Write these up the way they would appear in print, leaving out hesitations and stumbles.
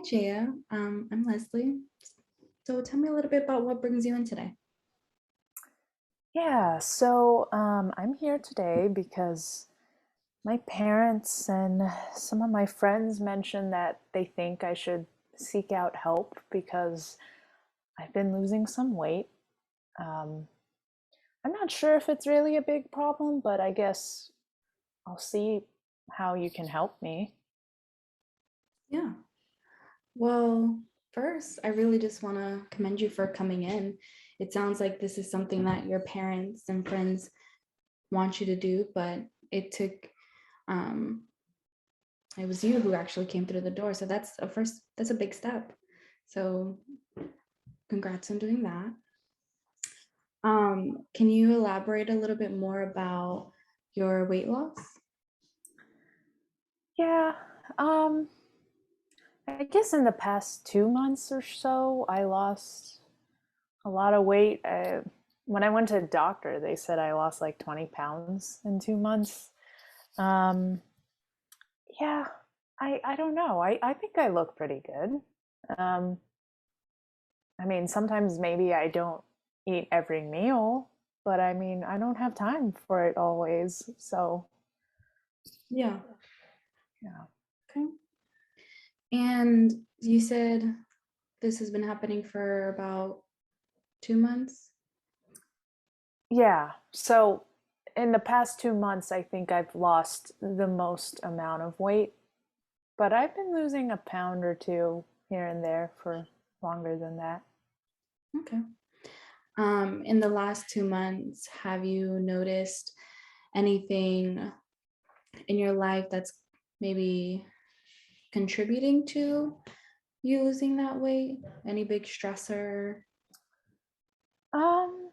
Jaya. I'm Leslie. So tell me a little bit about what brings you in today. I'm here today because my parents and some of my friends mentioned that they think I should seek out help because I've been losing some weight. Um, I'm not sure if it's really a big problem, but I guess I'll see how you can help me. Yeah. Well, first, I really just want to commend you for coming in. It sounds like this is something that your parents and friends want you to do, but it took, um, it was you who actually came through the door. So that's a big step. So congrats on doing that. Can you elaborate a little bit more about your weight loss? Yeah, um, I guess in the past 2 months or so, I lost a lot of weight. When I went to the doctor, they said I lost like 20 pounds in 2 months. Um, yeah, I don't know. I think I look pretty good. Um, I mean, sometimes maybe I don't eat every meal, but I mean, I don't have time for it always. So, Yeah. yeah. Okay. And you said this has been happening for about 2 months. Yeah. So, in the past 2 months, I think I've lost the most amount of weight, but I've been losing a pound or two here and there for longer than that. Okay. In the last 2 months, have you noticed anything in your life that's maybe contributing to you losing that weight? Any big stressor? Um,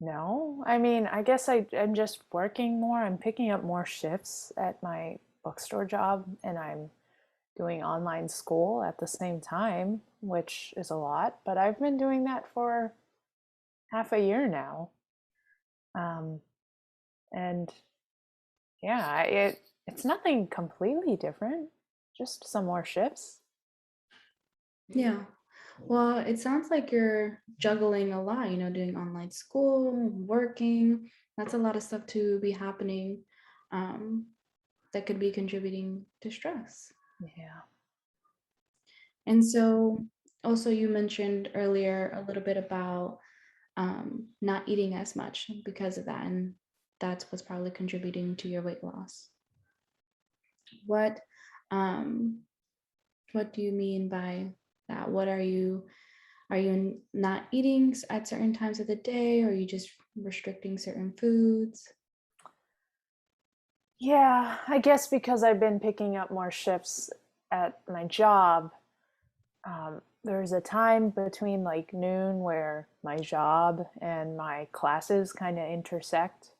No, I mean, I guess I'm just working more. I'm picking up more shifts at my bookstore job, and I'm doing online school at the same time, which is a lot, but I've been doing that for half a year now. Um, and yeah, it's nothing completely different, just some more shifts. Yeah. Well, it sounds like you're juggling a lot, doing online school, working. That's a lot of stuff to be happening um, that could be contributing to stress. Yeah. And so, also, you mentioned earlier a little bit about not eating as much because of that, and that's what's probably contributing to your weight loss. What um, what do you mean by that? What are you not eating at certain times of the day, or are you just restricting certain foods? Yeah, I guess because I've been picking up more shifts at my job, there's a time between like noon where my job and my classes kind of intersect.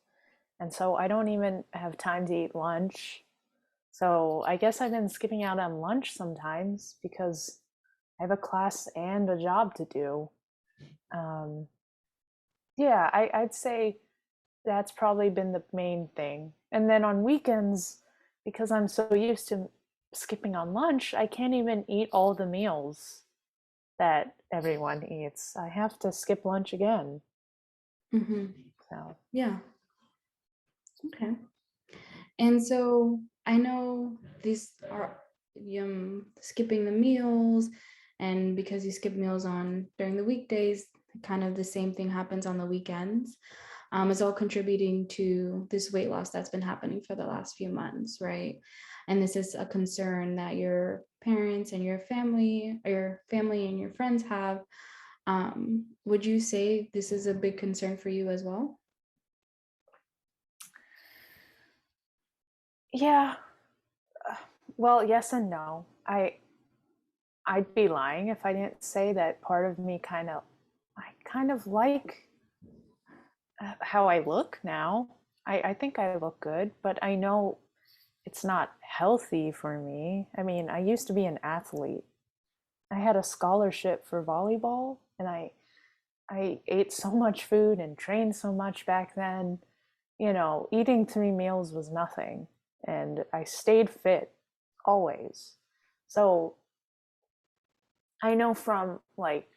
And so I don't even have time to eat lunch. So I guess I've been skipping out on lunch sometimes because I have a class and a job to do. Um, yeah, I'd say that's probably been the main thing. And then on weekends, because I'm so used to skipping on lunch, I can't even eat all the meals that everyone eats. I have to skip lunch again. Hmm. So, Yeah. Okay. And so I know these are skipping the meals, and because you skip meals on during the weekdays, kind of the same thing happens on the weekends. It's all contributing to this weight loss that's been happening for the last few months, right? And this is a concern that your parents and your family, or your family and your friends have. Would you say this is a big concern for you as well? yeah, well, yes and no. I'd be lying if I didn't say that part of me I kind of like how I look now. I think I look good, but I know it's not healthy for me. I mean, I used to be an athlete. I had a scholarship for volleyball, and I ate so much food and trained so much back then. You know, eating 3 meals was nothing, and I stayed fit always. So I know from like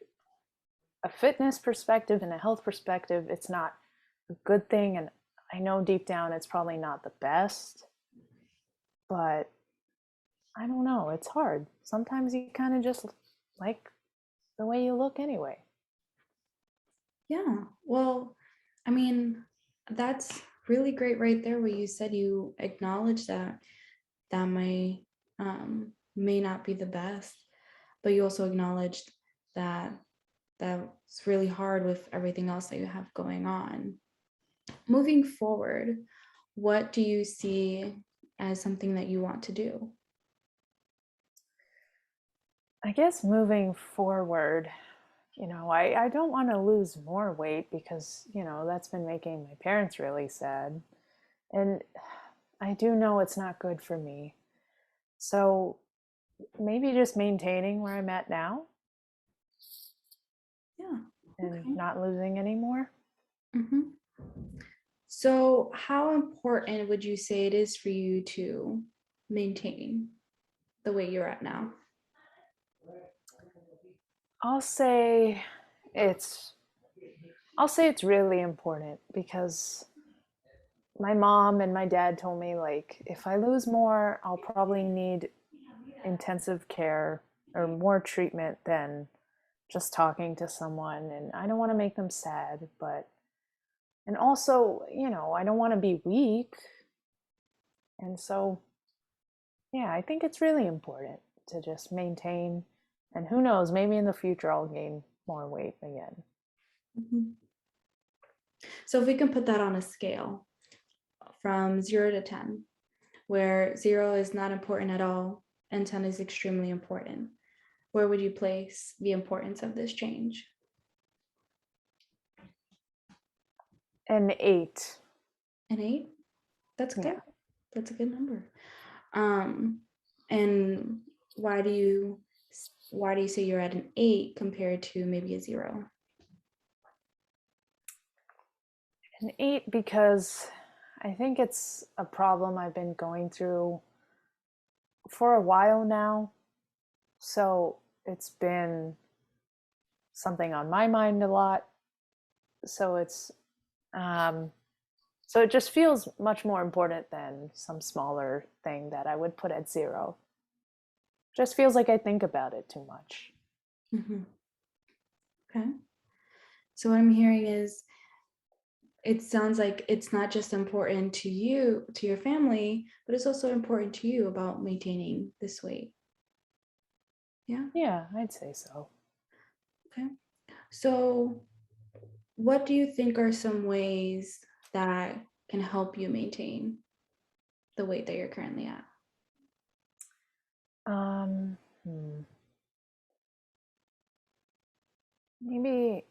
a fitness perspective and a health perspective, it's not a good thing. And I know deep down it's probably not the best, but I don't know. It's hard. Sometimes you kind of just like the way you look anyway. Yeah. Well, I mean, that's really great right there where you said you acknowledge that that may not be the best, but you also acknowledged that that's really hard with everything else that you have going on. Moving forward, what do you see as something that you want to do? I guess moving forward, I don't want to lose more weight because, that's been making my parents really sad. And I do know it's not good for me. So maybe just maintaining where I'm at now Yeah. and Okay. not losing anymore. Mhm. So, how important would you say it is for you to maintain the weight you're at now? I'll say it's I'll say it's really important because my mom and my dad told me like if I lose more, I'll probably need intensive care or more treatment than just talking to someone, and I don't want to make them sad, but and also, I don't want to be weak. And so, yeah, I think it's really important to just maintain, and who knows, maybe in the future I'll gain more weight again. Mhm. So, if we can put that on a scale from 0 to 10, where 0 is not important at all and 10 is extremely important, where would you place the importance of this change? An 8. An 8? That's good. Yeah. That's a good number. Um, and why do you why do you say you're at an 8 compared to maybe a 0? An 8 because I think it's a problem I've been going through for a while now. So it's been something on my mind a lot. So it's um, so it just feels much more important than some smaller thing that I would put at 0. Just feels like I think about it too much. Mm-hmm. Okay. So what I'm hearing is it sounds like it's not just important to you, to your family, but it's also important to you about maintaining this weight. Yeah. Yeah, I'd say so. Okay. So what do you think are some ways that can help you maintain the weight that you're currently at? Um, hmm. Maybe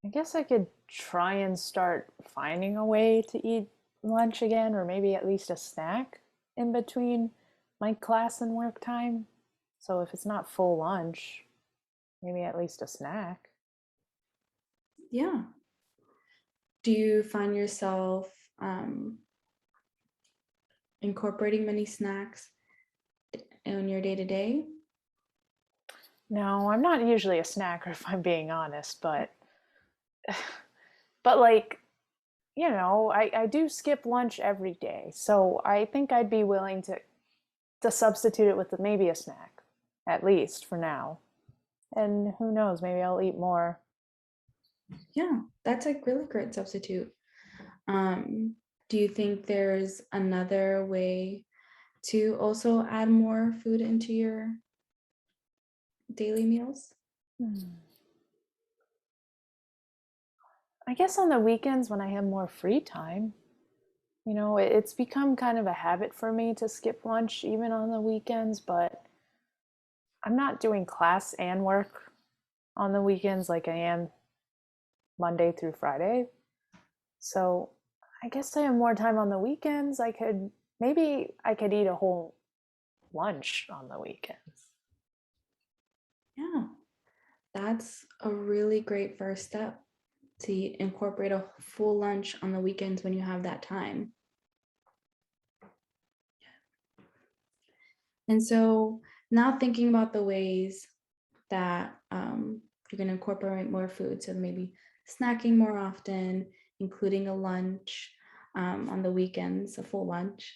I guess I could try and start finding a way to eat lunch again, or maybe at least a snack in between my class and work time. So if it's not full lunch, maybe at least a snack. Yeah. Do you find yourself um, incorporating many snacks in your day to day? No, I'm not usually a snacker if I'm being honest, but like, I do skip lunch every day. So I think I'd be willing to substitute it with maybe a snack, at least for now. And who knows, maybe I'll eat more. Yeah, that's a really great substitute. Um, do you think there's another way to also add more food into your daily meals? Hmm. I guess on the weekends when I have more free time, it's become kind of a habit for me to skip lunch even on the weekends, but I'm not doing class and work on the weekends like I am Monday through Friday. So I guess I have more time on the weekends. I could eat a whole lunch on the weekends. Yeah, that's a really great first step to incorporate a full lunch on the weekends when you have that time. And so now thinking about the ways that you're going to incorporate more food. So maybe snacking more often, including a lunch on the weekends, a full lunch.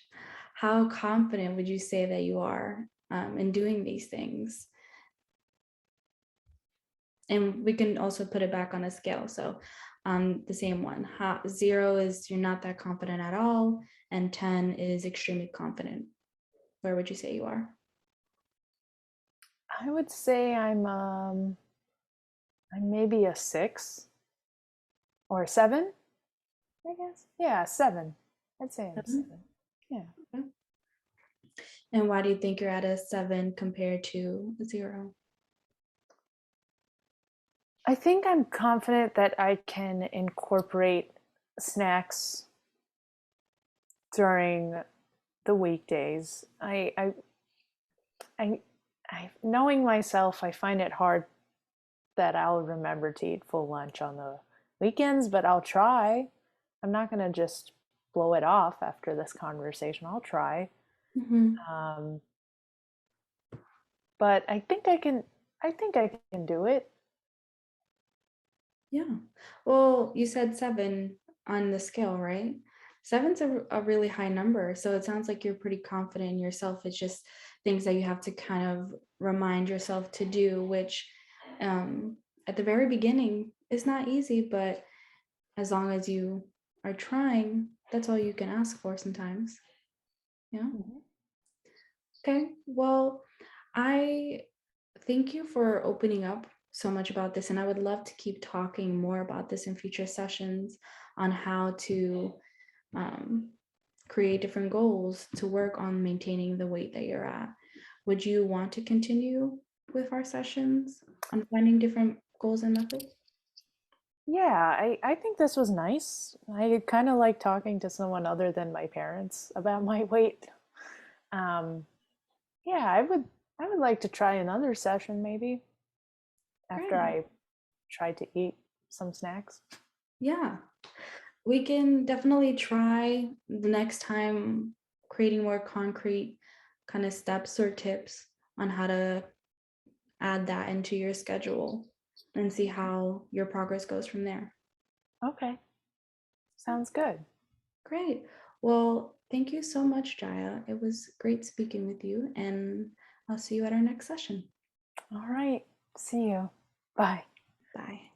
How confident would you say that you are in doing these things? And we can also put it back on a scale. So the same one, 0 is you're not that confident at all, and 10 is extremely confident. Where would you say you are? I would say I'm maybe a 6 or a 7, I guess. Yeah, 7. I'd say I'm 7? 7. Yeah. Okay. And why do you think you're at a 7 compared to a 0? I think I'm confident that I can incorporate snacks during the weekdays. I, knowing myself, I find it hard that I'll remember to eat full lunch on the weekends, but I'll try. I'm not going to just blow it off after this conversation. I'll try. Mhm. Um, but I think I can. I think I can do it. Yeah. Well, you said 7 on the scale, right? 7's a really high number. So it sounds like you're pretty confident in yourself. It's just things that you have to kind of remind yourself to do, which at the very beginning is not easy, but as long as you are trying, that's all you can ask for sometimes. Yeah. Mhm. Okay. Well, I thank you for opening up so much about this. And I would love to keep talking more about this in future sessions on how to um, create different goals to work on maintaining the weight that you're at. Would you want to continue with our sessions on finding different goals and methods? Yeah, I think this was nice. I kind of like talking to someone other than my parents about my weight. Um, yeah, I would like to try another session maybe after Great. I try to eat some snacks. Yeah. We can definitely try the next time creating more concrete kind of steps or tips on how to add that into your schedule and see how your progress goes from there. Okay, sounds good. Great. Well, thank you so much, Jaya. It was great speaking with you, and I'll see you at our next session. All right, see you. Bye. Bye.